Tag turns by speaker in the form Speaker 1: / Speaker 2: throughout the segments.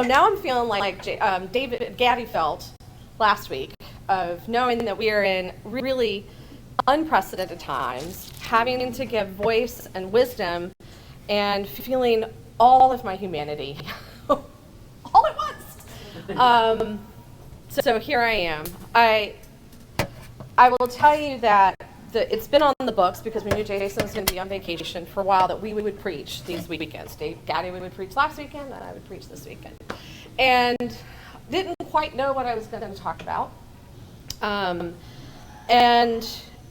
Speaker 1: So now I'm feeling like David Gaddy felt last week, of knowing that we are in really unprecedented times, having to give voice and wisdom, and feeling all of my humanity all at once. So here I am. I will tell you that it's been on the books, because we knew Jason was going to be on vacation for a while, that we would preach these weekends. Dave Gaddy would preach last weekend, and I would preach this weekend. And didn't quite know what I was going to talk about. And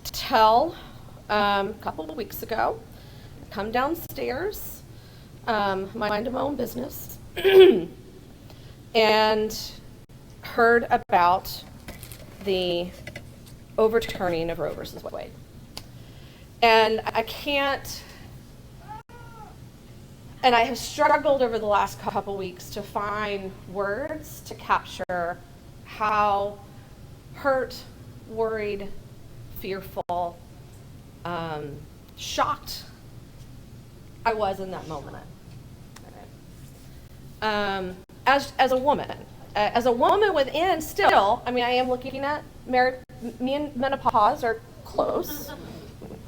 Speaker 1: till a couple of weeks ago, come downstairs, minding my own business, and heard about the overturning of Roe versus Wade. And I have struggled over the last couple weeks to find words to capture how hurt, worried, fearful, shocked I was in that moment. As a woman. As a woman within, still, I am looking at me and menopause are close,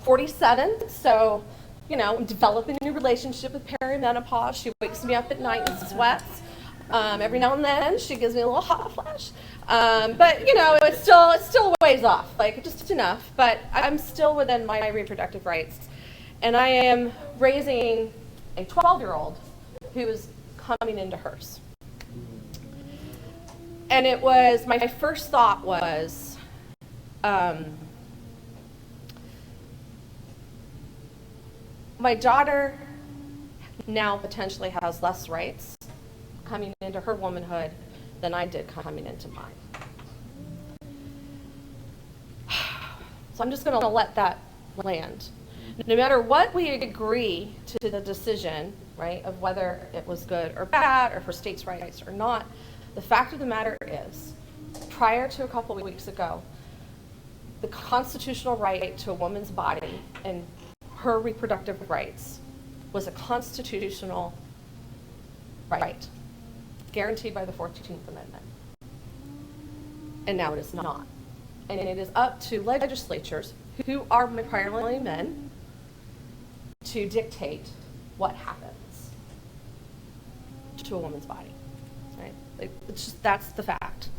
Speaker 1: 47, so, I'm developing a new relationship with perimenopause. She wakes me up at night in sweats. Every now and then, she gives me a little hot flash. But, it's still a ways off, just enough. But I'm still within my reproductive rights. And I am raising a 12-year-old who is coming into hers. And my first thought was, my daughter now potentially has less rights coming into her womanhood than I did coming into mine. So I'm just going to let that land. No matter what we agree to the decision, right, of whether it was good or bad, or for states' rights or not, the fact of the matter is, prior to a couple of weeks ago, the constitutional right to a woman's body and her reproductive rights was a constitutional right, guaranteed by the 14th Amendment. And now it is not. And it is up to legislatures, who are primarily men, to dictate what happens to a woman's body. Right? That's the fact.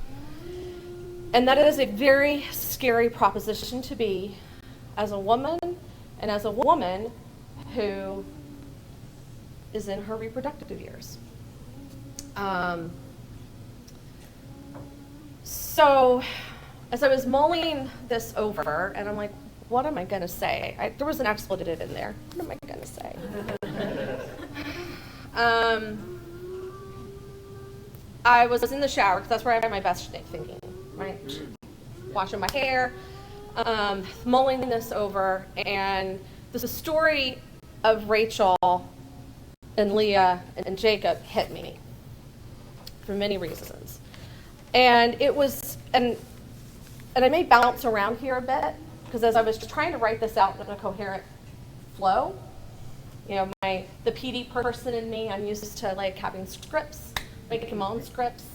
Speaker 1: And that is a very scary proposition to be as a woman, and as a woman who is in her reproductive years. So as I was mulling this over, and I'm like, what am I going to say? There was an expletive in there. What am I going to say? I was in the shower, because that's where I have my best thinking, right? Washing my hair, mulling this over, and the story of Rachel and Leah and Jacob hit me for many reasons. And it was, and I may bounce around here a bit, because as I was trying to write this out in a coherent flow, the PD person in me, I'm used to having scripts, making my own scripts.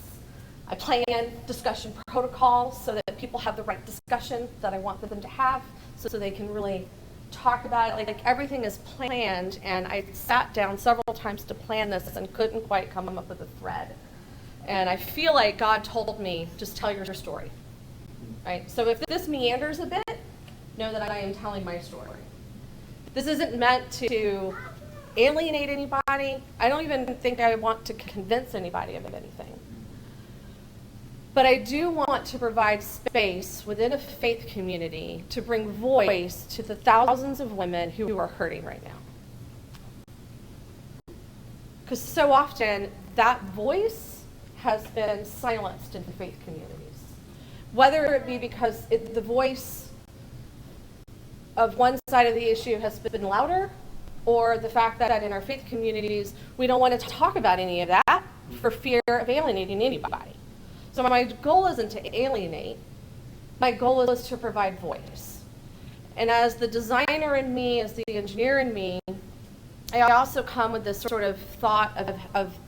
Speaker 1: I plan discussion protocols so that people have the right discussion that I want them to have, so they can really talk about it. Everything is planned, and I sat down several times to plan this and couldn't quite come up with a thread. And I feel like God told me, just tell your story. Right? So if this meanders a bit, know that I am telling my story. This isn't meant to alienate anybody. I don't even think I want to convince anybody of anything. But I do want to provide space within a faith community to bring voice to the thousands of women who are hurting right now. Because so often that voice has been silenced in faith communities. Whether it be because the voice of one side of the issue has been louder, or the fact that in our faith communities we don't want to talk about any of that for fear of alienating anybody. So my goal isn't to alienate, my goal is to provide voice. And as the designer in me, as the engineer in me, I also come with this sort of thought of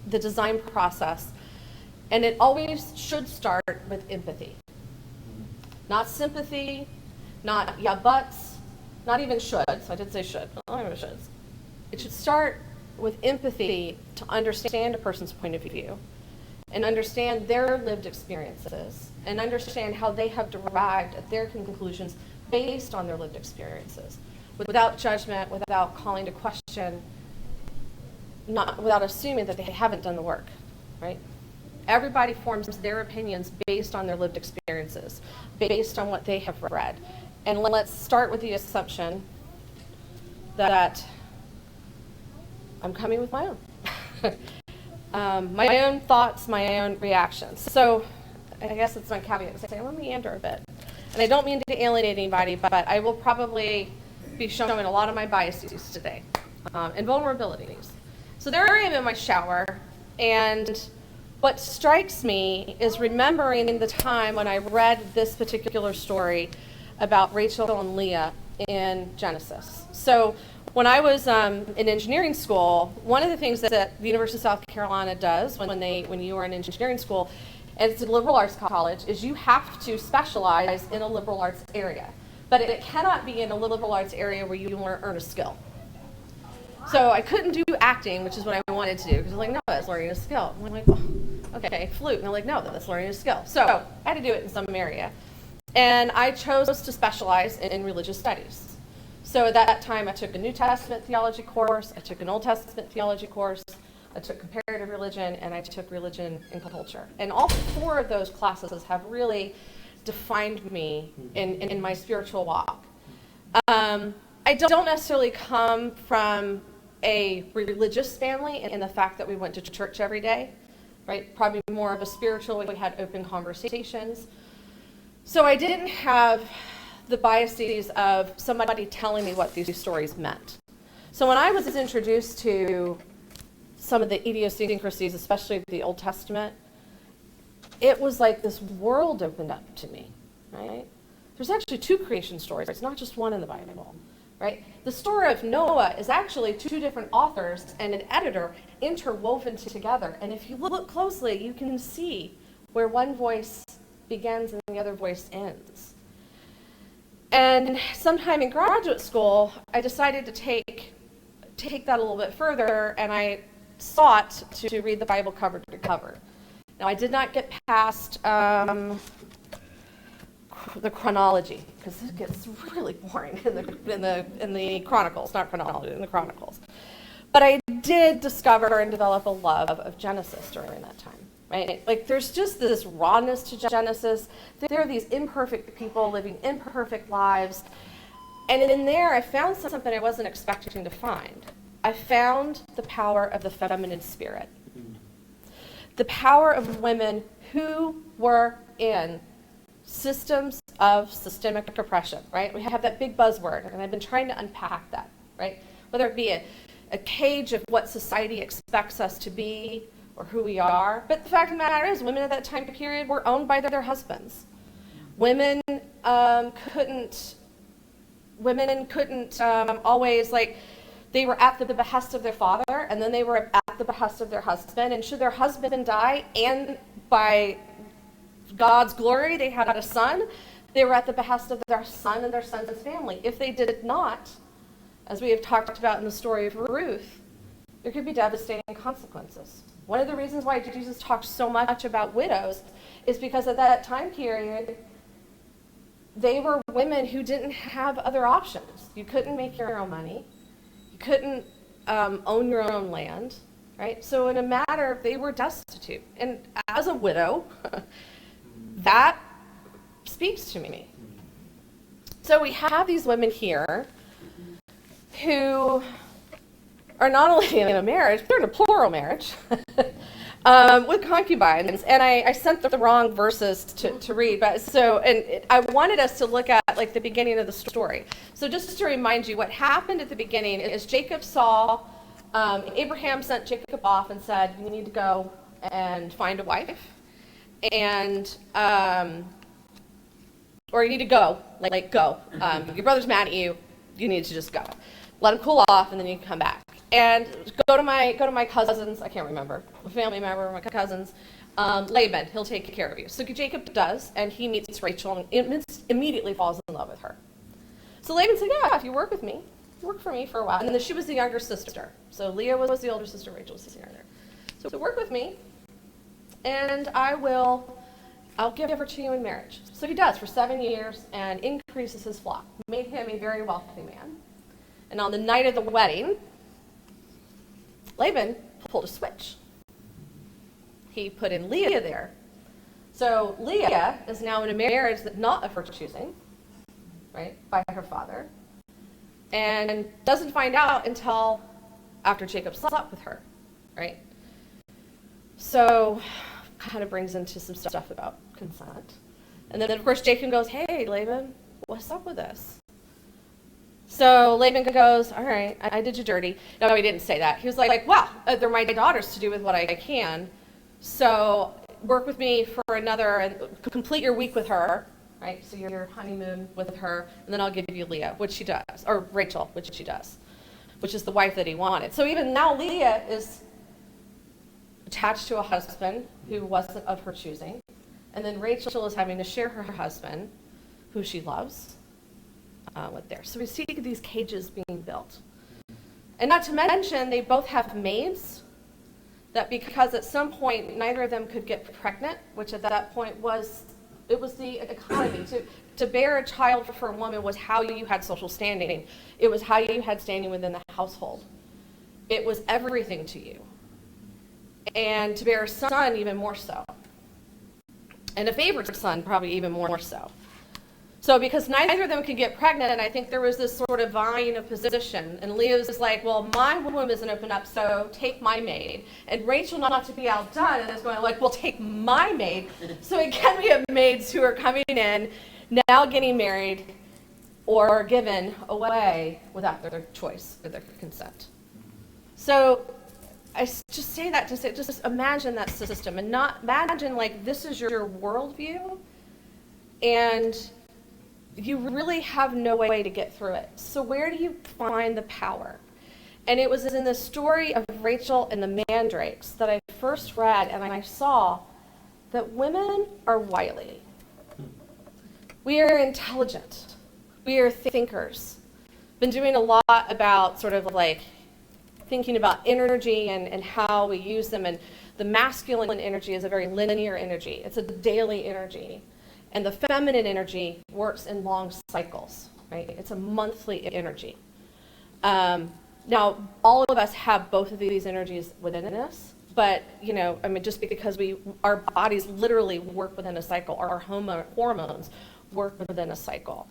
Speaker 1: the design process, and it always should start with empathy. Not sympathy, not yeah buts, not even shoulds. I did say should, but not even shoulds. It should start with empathy to understand a person's point of view and understand their lived experiences and understand how they have derived at their conclusions based on their lived experiences, without judgment, without calling to question, without assuming that they haven't done the work, right? Everybody forms their opinions based on their lived experiences, based on what they have read. And let's start with the assumption that I'm coming with my own. My own thoughts, my own reactions. So I guess it's my caveat to say, let me meander a bit. And I don't mean to alienate anybody, but I will probably be showing a lot of my biases today and vulnerabilities. So there I am in my shower, and what strikes me is remembering the time when I read this particular story about Rachel and Leah in Genesis. So when I was in engineering school, one of the things that the University of South Carolina does when you are in engineering school, and it's a liberal arts college, is you have to specialize in a liberal arts area. But it cannot be in a liberal arts area where you earn a skill. So I couldn't do acting, which is what I wanted to do, because I'm like, no, that's learning a skill. And I'm like, oh, okay, flute. And they're like, no, that's learning a skill. So I had to do it in some area. And I chose to specialize in religious studies. So at that time, I took a New Testament theology course, I took an Old Testament theology course, I took comparative religion, and I took religion and culture. And all four of those classes have really defined me in my spiritual walk. I don't necessarily come from a religious family in the fact that we went to church every day, right? Probably more of a spiritual, we had open conversations. So I didn't have the biases of somebody telling me what these stories meant. So when I was introduced to some of the idiosyncrasies, especially the Old Testament, it was like this world opened up to me, right? There's actually two creation stories. It's not just one in the Bible, right? The story of Noah is actually two different authors and an editor interwoven together. And if you look closely, you can see where one voice begins and the other voice ends. And sometime in graduate school, I decided to take that a little bit further, and I sought to read the Bible cover to cover. Now, I did not get past the chronology, because it gets really boring in the Chronicles, not chronology, in the Chronicles. But I did discover and develop a love of Genesis during that time, right? Like, there's just this rawness to Genesis. There are these imperfect people living imperfect lives. And in there, I found something I wasn't expecting to find. I found the power of the feminine spirit. The power of women who were in systems of systemic oppression, right? We have that big buzzword, and I've been trying to unpack that, right? Whether it be a cage of what society expects us to be or who we are. But the fact of the matter is, women at that time period were owned by their husbands. Women couldn't always, like, they were at the behest of their father, and then they were at the behest of their husband. And should their husband die, and by God's glory, they had a son, they were at the behest of their son and their son's family. If they did not, as we have talked about in the story of Ruth, there could be devastating consequences. One of the reasons why Jesus talked so much about widows is because at that time period, they were women who didn't have other options. You couldn't make your own money. You couldn't own your own land, right? So in a matter, they were destitute. And as a widow, that speaks to me. So we have these women here who are not only in a marriage, but they're in a plural marriage with concubines. And I sent the wrong verses to read, but I wanted us to look at like the beginning of the story. So just to remind you, what happened at the beginning is Jacob saw, Abraham sent Jacob off and said, you need to go and find a wife, and or you need to go, go. Your brother's mad at you, you need to just go. Let him cool off, and then you can come back. and go to my cousins, I can't remember, a family member, my cousins, Laban, he'll take care of you. So Jacob does, and he meets Rachel and immediately falls in love with her. So Laban said, yeah, if you work with me, work for me for a while. And then she was the younger sister. So Leah was the older sister, Rachel was the younger. So work with me, and I'll give her to you in marriage. So he does for 7 years and increases his flock, made him a very wealthy man. And on the night of the wedding, Laban pulled a switch. He put in Leah there. So Leah is now in a marriage that's not of her choosing, right, by her father, and doesn't find out until after Jacob slept with her, right? So kind of brings into some stuff about consent. And then, of course, Jacob goes, hey, Laban, what's up with this? So Laban goes, all right, I did you dirty. No, he didn't say that. He was like, well, they're my daughters to do with what I can. So work with me for another, and complete your week with her, right? So your honeymoon with her, and then I'll give you Leah, which she does, or Rachel, which she does, which is the wife that he wanted. So even now Leah is attached to a husband who wasn't of her choosing, and then Rachel is having to share her husband, who she loves, with there. So we see these cages being built. And not to mention, they both have maids, that because at some point neither of them could get pregnant, which at that point was the economy. To bear a child for a woman was how you had social standing. It was how you had standing within the household. It was everything to you. And to bear a son, even more so. And a favorite son, probably even more so. So because neither of them could get pregnant, I think there was this sort of vying of position. And Leah's is like, well, my womb isn't open up, so take my maid. And Rachel, not to be outdone, and is going like, well, take my maid. So again, we have maids who are coming in, now getting married, or given away without their choice or their consent. So I just say that to say, just imagine that system, and not imagine like this is your worldview, and you really have no way to get through it. So where do you find the power? And it was in the story of Rachel and the mandrakes that I first read, and I saw that women are wily. We are intelligent. We are thinkers. Been doing a lot about sort of like thinking about energy and how we use them. And the masculine energy is a very linear energy. It's a daily energy. And the feminine energy works in long cycles, right? It's a monthly energy. Now, all of us have both of these energies within us, but, just because our bodies literally work within a cycle, our hormones work within a cycle.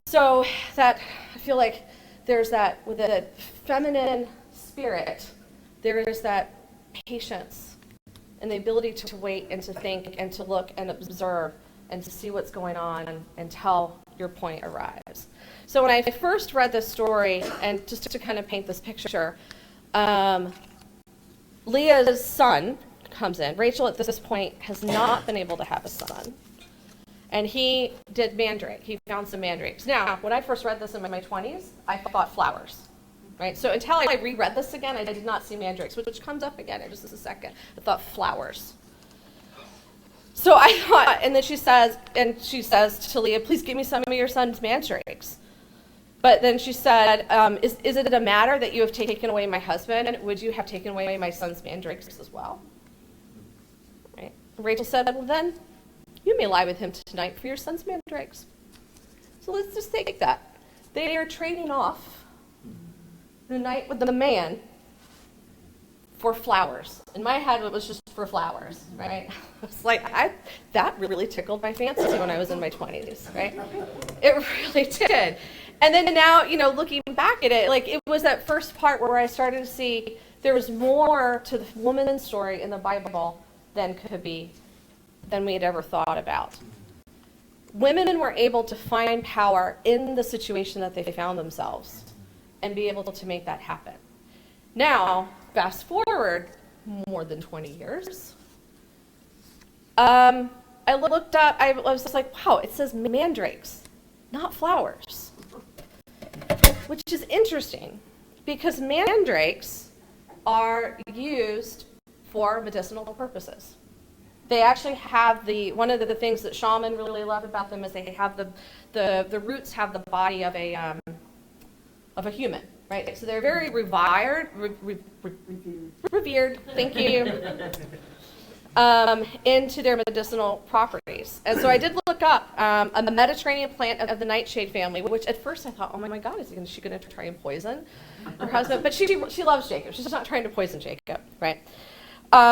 Speaker 1: So that, I feel like there's that, with the feminine spirit, there is that patience and the ability to wait and to think and to look and observe and to see what's going on until your point arrives. So when I first read this story, and just to kind of paint this picture, Leah's son comes in. Rachel at this point has not been able to have a son. And he did mandrake. He found some mandrakes. Now, when I first read this in my 20s, I thought flowers. Right? So until I reread this again, I did not see mandrakes, which comes up again in just a second. I thought flowers. So I thought, and then she says to Leah, please give me some of your son's mandrakes. But then she said, is it a matter that you have taken away my husband? And would you have taken away my son's mandrakes as well? Right? Rachel said, well then, you may lie with him tonight for your son's mandrakes. So let's just take that. They are trading off the night with the man for flowers. In my head, it was just for flowers, right? It's like, that really tickled my fancy when I was in my 20s, right? It really did. And then now, looking back at it, like it was that first part where I started to see there was more to the woman's story in the Bible than we had ever thought about. Women were able to find power in the situation that they found themselves and be able to make that happen. Now, fast forward more than 20 years. I looked up, I was just like, wow, it says mandrakes, not flowers. Which is interesting, Because mandrakes are used for medicinal purposes. They actually have one of the things that shaman really love about them is they have the roots have the body of a human, right? So they're very revered, thank you, into their medicinal properties. And so I did look up a Mediterranean plant of the nightshade family, which at first I thought, oh my God, is she going to try and poison her husband? But she loves Jacob. She's not trying to poison Jacob, right?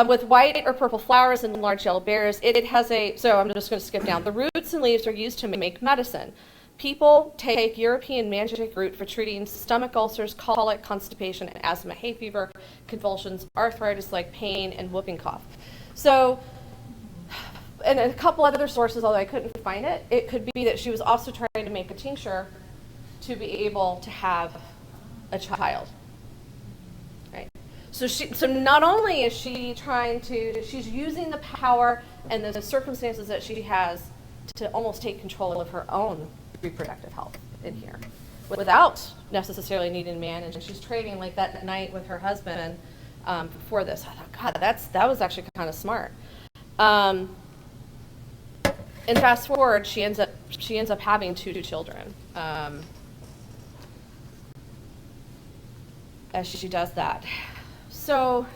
Speaker 1: With white or purple flowers and large yellow berries, it has so I'm just going to skip down. The roots and leaves are used to make medicine. People take European mandrake root for treating stomach ulcers, colic, constipation, and asthma, hay fever, convulsions, arthritis like pain, and whooping cough. So, and a couple other sources, although I couldn't find it, it could be that she was also trying to make a tincture to be able to have a child. Right? So not only is she's using the power and the circumstances that she has to almost take control of her own reproductive health in here without necessarily needing a man, and she's trading like that night with her husband for this. I thought, God, that was actually kind of smart. And fast forward, she ends up having two children as she does that. So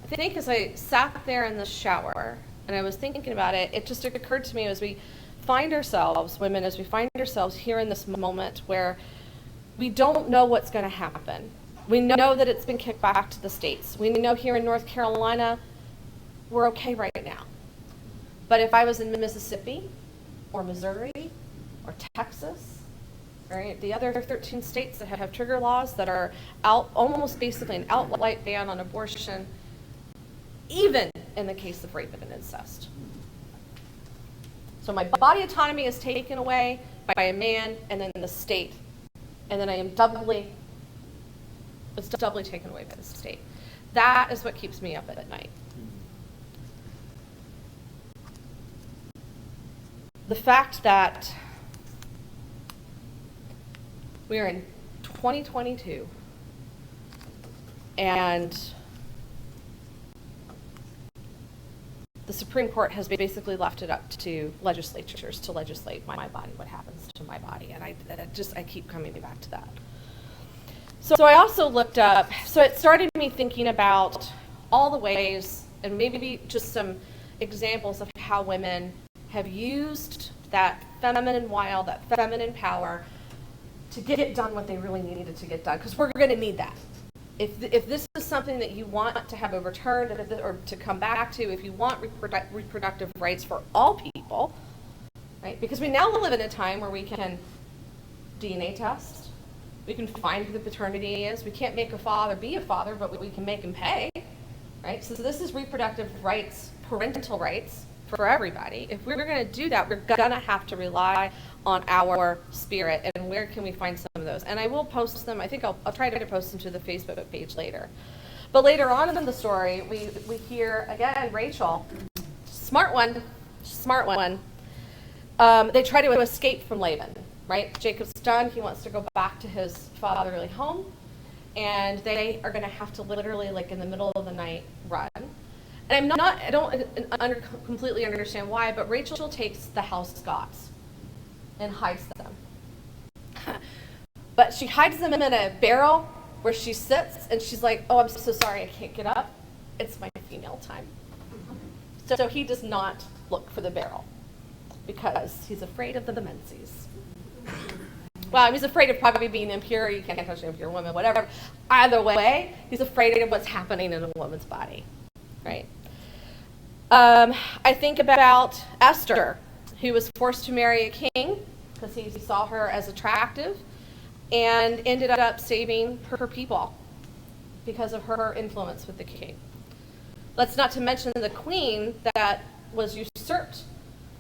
Speaker 1: I think as I sat there in the shower and I was thinking about it, it just occurred to me as we find ourselves, women, as we find ourselves here in this moment where we don't know what's going to happen. We know that it's been kicked back to the States. We know here in North Carolina, we're okay right now. But if I was in Mississippi or Missouri or Texas, right, the other 13 states that have trigger laws that are almost basically an outright ban on abortion, even in the case of rape and incest. So my body autonomy is taken away by a man and then the state. And then it's doubly taken away by the state. That is what keeps me up at night. The fact that we are in 2022 and the Supreme Court has basically left it up to legislatures to legislate my body, what happens to my body. And I keep coming back to that. So I also looked up, so it started me thinking about all the ways, and maybe just some examples of how women have used that feminine wild, that feminine power to get done what they really needed to get done, because we're going to need that. If this is something that you want to have overturned or to come back to, if you want reproductive rights for all people, right? Because we now live in a time where we can DNA test, we can find who the paternity is. We can't make a father be a father, but we can make him pay, right? So this is reproductive rights, parental rights for everybody. If we're going to do that, we're going to have to rely on our spirit. And where can we find some of those? And I will post them. I think I'll try to post them to the Facebook page later. But later on in the story, we hear, again, Rachel, smart one. They try to escape from Laban, right? Jacob's done. He wants to go back to his fatherly home. And they are going to have to literally, like in the middle of the night, run. And I don't completely understand why, but Rachel takes the house gods and hides them. But she hides them in a barrel where she sits, and she's like, oh, I'm so sorry, I can't get up. It's my female time. So he does not look for the barrel because he's afraid of the menses. Well, he's afraid of probably being impure. You can't touch an impure woman, whatever. Either way, he's afraid of what's happening in a woman's body, right? I think about Esther, who was forced to marry a king because he saw her as attractive and ended up saving her people because of her influence with the king. Let's not to mention the queen that was usurped,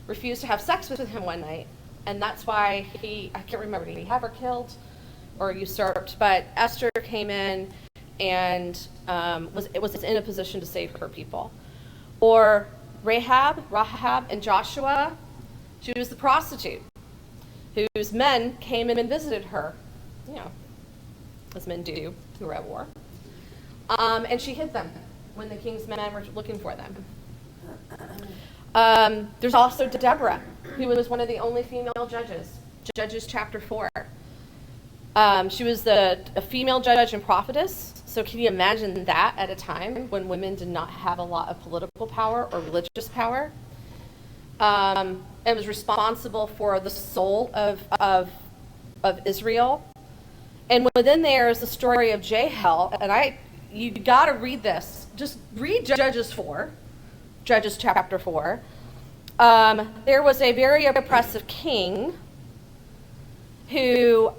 Speaker 1: refused to have sex with him one night, and that's why I can't remember, did he have her killed or usurped? But Esther came in and was in a position to save her people. Or Rahab and Joshua, she was the prostitute whose men came in and visited her, as men do who are at war. And she hid them when the king's men were looking for them. There's also Deborah, who was one of the only female judges. Judges chapter 4. She was a female judge and prophetess. So can you imagine that at a time when women did not have a lot of political power or religious power? And was responsible for the soul of Israel. And within there is the story of Jael. And you got to read this. Just read Judges 4, Judges chapter 4. There was a very oppressive king who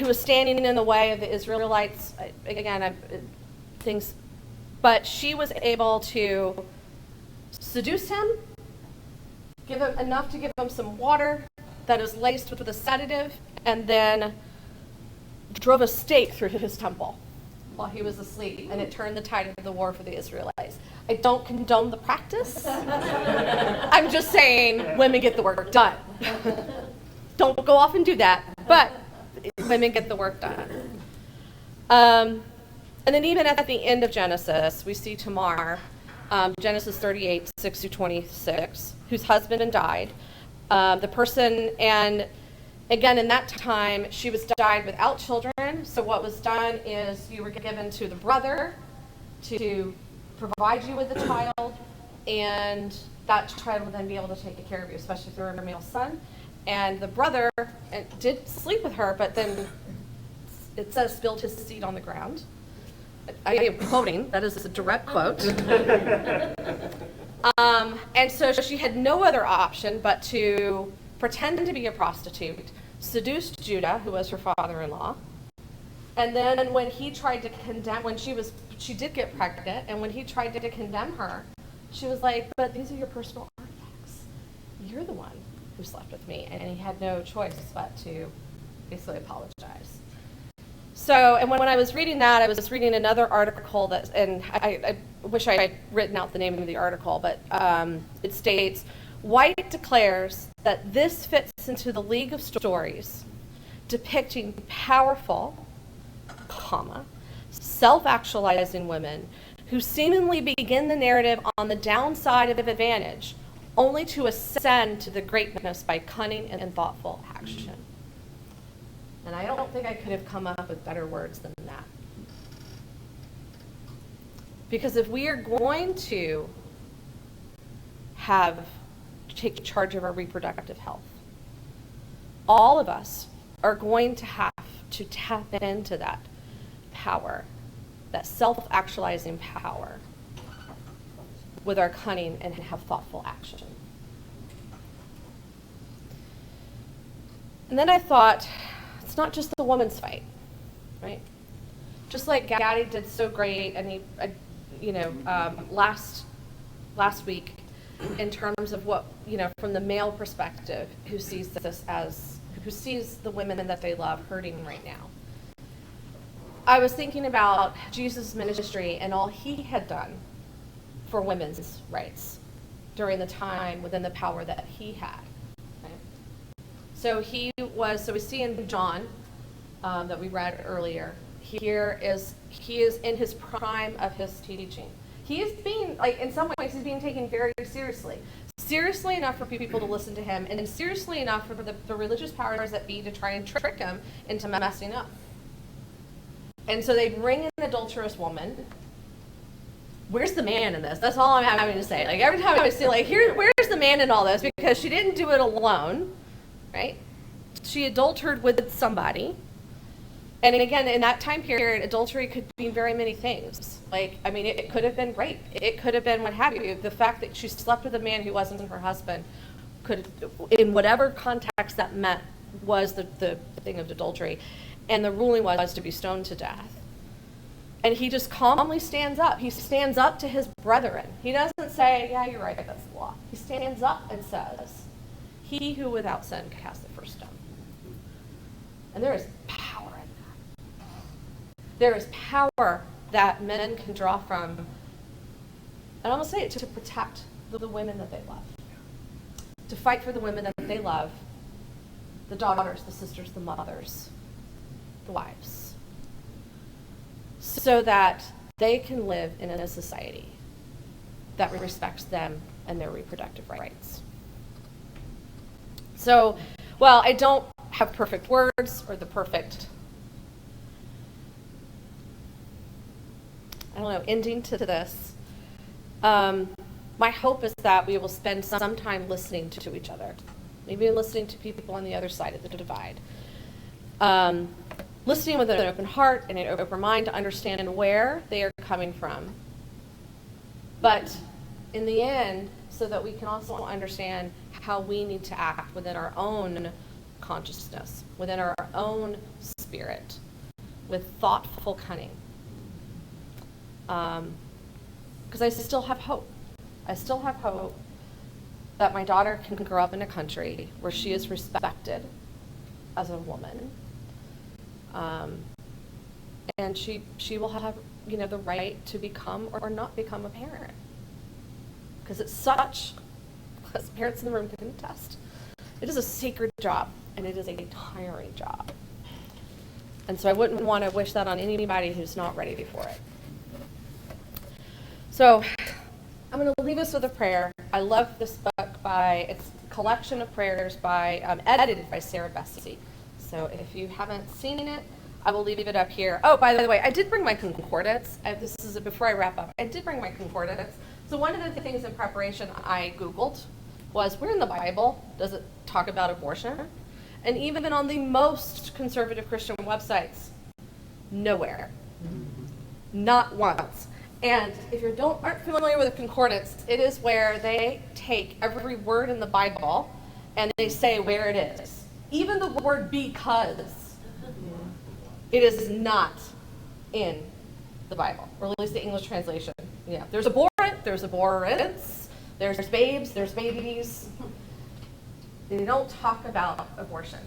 Speaker 1: was standing in the way of the Israelites. But she was able to seduce him, give him enough to give him some water that is laced with a sedative, and then drove a stake through his temple while he was asleep, and it turned the tide of the war for the Israelites. I don't condone the practice. I'm just saying women get the work done. Don't go off and do that, but women get the work done. And then even at the end of Genesis, we see Tamar, Genesis 38, 6 through 26, whose husband died. The person, and again, in that time, she was died without children. So what was done is you were given to the brother to provide you with a child, and that child would then be able to take care of you, especially if you were a male son. And the brother did sleep with her, but then it says spilled his seed on the ground. I am quoting, that is a direct quote. And so she had no other option but to pretend to be a prostitute, seduce Judah, who was her father-in-law. And then when he tried to condemn, she did get pregnant, and when he tried to condemn her, she was like, but these are your personal artifacts. You're the one who slept with me. And he had no choice but to basically apologize. So, and when I was reading that, I was reading another article and I wish I had written out the name of the article, but it states, White declares that this fits into the league of stories depicting powerful, self-actualizing women who seemingly begin the narrative on the downside of advantage, only to ascend to the greatness by cunning and thoughtful action. And I don't think I could have come up with better words than that. Because if we are going to take charge of our reproductive health, all of us are going to have to tap into that power, that self-actualizing power, with our cunning and have thoughtful action. And then I thought, it's not just the woman's fight, right? Just like Gaddy did so great, and last week, in terms of what, from the male perspective, who sees the women that they love hurting right now. I was thinking about Jesus' ministry and all he had done for women's rights during the time within the power that he had. Okay? So we see in John that we read earlier, he is in his prime of his teaching. He is being, in some ways, he's being taken very seriously. Seriously enough for people to listen to him, and seriously enough for the religious powers that be to try and trick him into messing up. And so they bring in an adulterous woman. Where's the man in this? That's all I'm having to say. Every time I see, where's the man in all this? Because she didn't do it alone, right? She adulterated with somebody. And again, in that time period, adultery could mean very many things. It could have been rape. It could have been what have you. The fact that she slept with a man who wasn't her husband could, in whatever context that meant, was the thing of adultery. And the ruling was to be stoned to death. And he just calmly stands up. He stands up to his brethren. He doesn't say, yeah, you're right, that's the law. He stands up and says, he who without sin cast the first stone. And there is power in that. There is power that men can draw from, and I'm going to say it, to protect the women that they love. To fight for the women that they love, the daughters, the sisters, the mothers. lives so that they can live in a society that respects them and their reproductive rights. So, while I don't have perfect words or the perfect, ending to this, my hope is that we will spend some time listening to each other, maybe listening to people on the other side of the divide. Listening with an open heart and an open mind to understand where they are coming from. But in the end, so that we can also understand how we need to act within our own consciousness, within our own spirit, with thoughtful cunning. Because I still have hope. I still have hope that my daughter can grow up in a country where she is respected as a woman. And she will have, the right to become or not become a parent. Because it's such, as parents in the room can attest, it is a sacred job, and it is a tiring job. And so I wouldn't want to wish that on anybody who's not ready for it. So I'm going to leave us with a prayer. I love this book it's a collection of prayers edited by Sarah Bessie. So if you haven't seen it, I will leave it up here. Oh, by the way, I did bring my concordance. This is before I wrap up. I did bring my concordance. So one of the things in preparation I Googled was, where in the Bible does it talk about abortion? And even on the most conservative Christian websites, nowhere. Not once. And if you aren't familiar with a concordance, it is where they take every word in the Bible and they say where it is. Even the word because, it is not in the Bible, or at least the English translation. Yeah, there's abhorrent, there's abhorrence, there's babes, there's babies. They don't talk about abortion.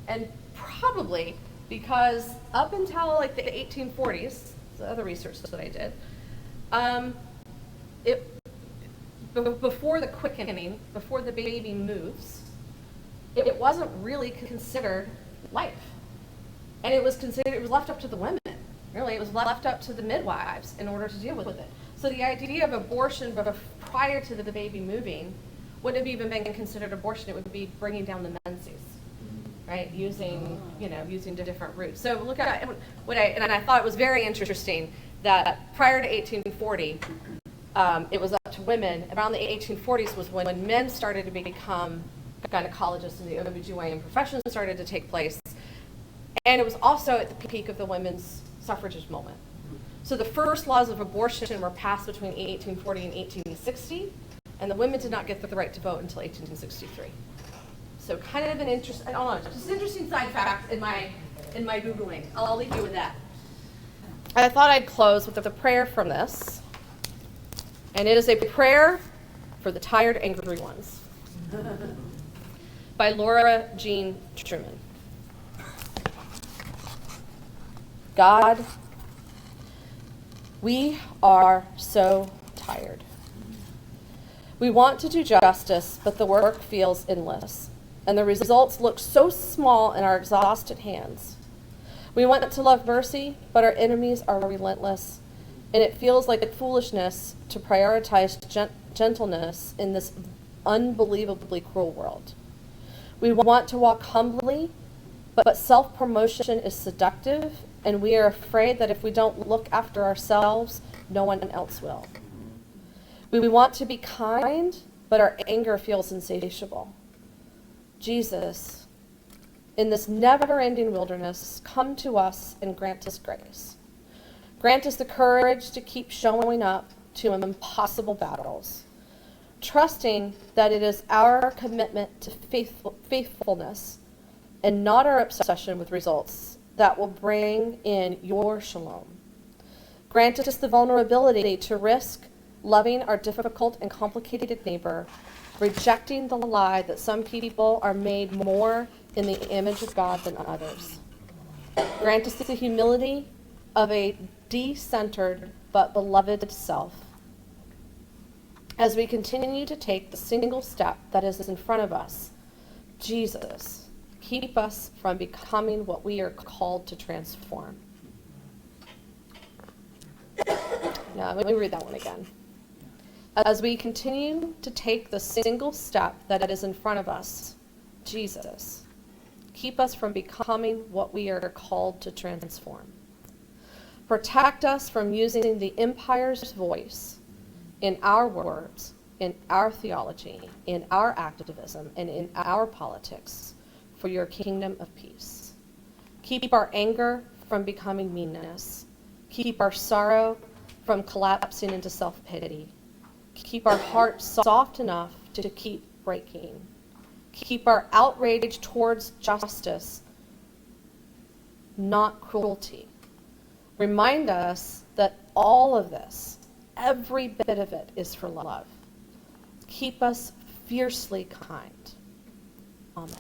Speaker 1: And probably because up until like the 1840s, the other research that I did, before the quickening, before the baby moves, it wasn't really considered life. And it was left up to the women. Really, it was left up to the midwives in order to deal with it. So the idea of abortion prior to the baby moving wouldn't have even been considered abortion. It would be bringing down the menses, right? Using different routes. So look at and I thought it was very interesting that prior to 1840, it was up to women. Around the 1840s was when men started to become gynecologists and the OBGYN profession started to take place. And it was also at the peak of the women's suffragist moment. So the first laws of abortion were passed between 1840 and 1860, and the women did not get the right to vote until 1863. So kind of an interesting, just an interesting side fact in my Googling. I'll leave you with that. I thought I'd close with a prayer from this, and it is a prayer for the tired, angry ones, by Laura Jean Truman. God, we are so tired. We want to do justice, but the work feels endless, and the results look so small in our exhausted hands. We want to love mercy, but our enemies are relentless, and it feels like foolishness to prioritize gentleness in this unbelievably cruel world. We want to walk humbly, but self-promotion is seductive, and we are afraid that if we don't look after ourselves, no one else will. We want to be kind, but our anger feels insatiable. Jesus, in this never-ending wilderness, come to us and grant us grace. Grant us the courage to keep showing up to impossible battles, trusting that it is our commitment to faithfulness and not our obsession with results that will bring in your shalom. Grant us the vulnerability to risk loving our difficult and complicated neighbor, rejecting the lie that some people are made more in the image of God than others. Grant us the humility of a de-centered but beloved self as we continue to take the single step that is in front of us. Jesus, Keep us from becoming what we are called to transform. Now, let me read that one again. As we continue to take the single step that is in front of us, Jesus, keep us from becoming what we are called to transform. Protect us from using the empire's voice in our words, in our theology, in our activism, and in our politics for your kingdom of peace. Keep our anger from becoming meanness. Keep our sorrow from collapsing into self-pity. Keep our hearts soft enough to keep breaking. Keep our outrage towards justice, not cruelty. Remind us that all of this, every bit of it, is for love. Keep us fiercely kind. Amen.